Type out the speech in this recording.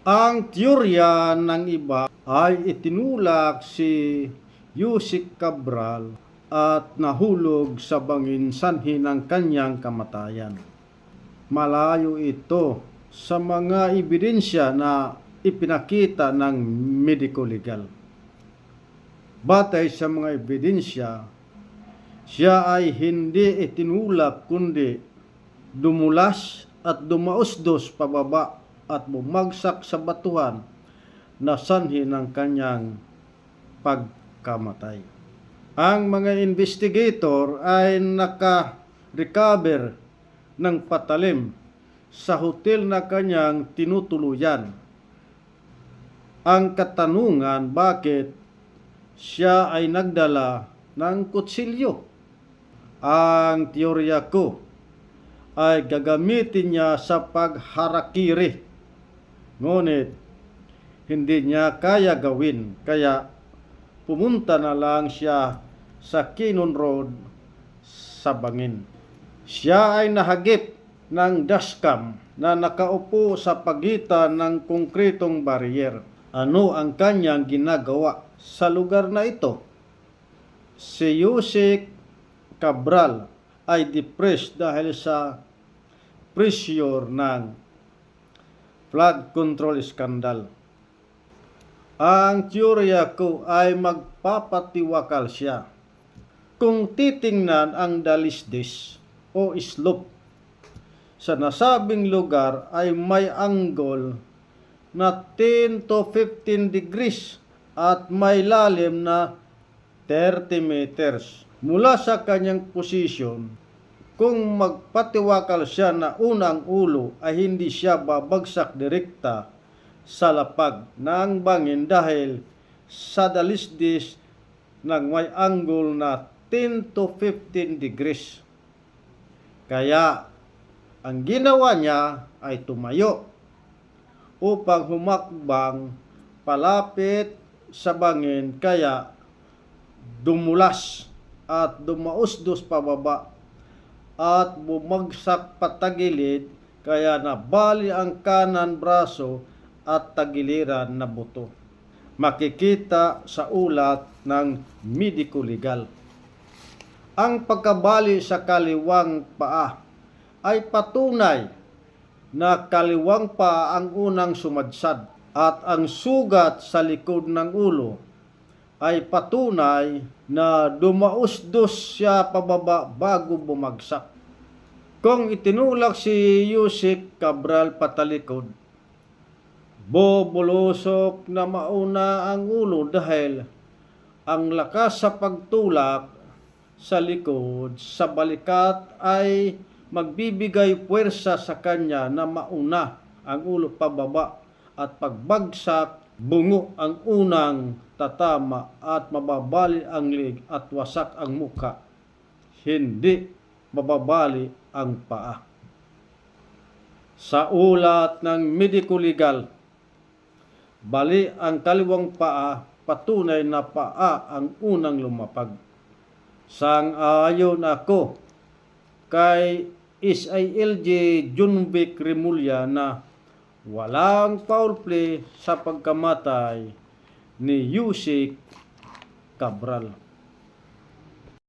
Ang teorya ng iba ay itinulak si Yusek Cabral at nahulog sa bangin sanhi ng kanyang kamatayan. Malayo ito sa mga ebidensya na ipinakita ng medico-legal. Batay sa mga ebidensya, siya ay hindi itinulak kundi dumulas at dumausdos pababa at bumagsak sa batuhan na sanhi ng kanyang pagkamatay. Ang mga investigator ay naka-recover ng patalim sa hotel na kanyang tinutuluyan. Ang katanungan, bakit siya ay nagdala ng kutsilyo? Ang teorya ko ay gagamitin niya sa pagharakiri. Ngunit hindi niya kaya gawin, kaya pumunta na lang siya sa Cannon Road sa bangin. Siya ay nahagip ng dashcam na nakaupo sa pagitan ng konkretong barrier. Ano ang kanyang ginagawa sa lugar na ito? Si Yusek Cabral ay depressed dahil sa pressure ng flood control scandal. Ang teorya ko ay magpapatiwakal siya. Kung titingnan ang dalisdis o slope sa nasabing lugar ay may angle na 10 to 15 degrees at may lalim na 30 meters. Mula sa kanyang posisyon, kung magpatiwakal siya na unang ulo ay hindi siya babagsak direkta sa lapag ng bangin dahil sa dalisdis ng may angle na 10 to 15 degrees. Kaya ang ginawa niya ay tumayo upang humakbang palapit sa bangin, kaya dumulas at dumausdos pababa at bumagsak patagilid, kaya nabali ang kanan braso at tagiliran na buto. Makikita sa ulat ng medico-legal. Ang pagkabali sa kaliwang paa ay patunay na kaliwang paa ang unang sumadsad at ang sugat sa likod ng ulo ay patunay na dumausdos siya pababa bago bumagsak. Kung itinulak si Yusek Cabral patalikod, bubulusok na mauna ang ulo dahil ang lakas sa pagtulak sa likod sa balikat ay magbibigay puwersa sa kanya na mauna ang ulo pababa, at pagbagsak, bungo ang unang tatama at mababali ang leg at wasak ang muka. Hindi mababali ang paa. Sa ulat ng medico-legal, bali ang kaliwang paa, patunay na paa ang unang lumapag. Sang-ayon ako kay SILJ Junvic Remulla na walang foul play sa pagkamatay ni Yusek Cabral.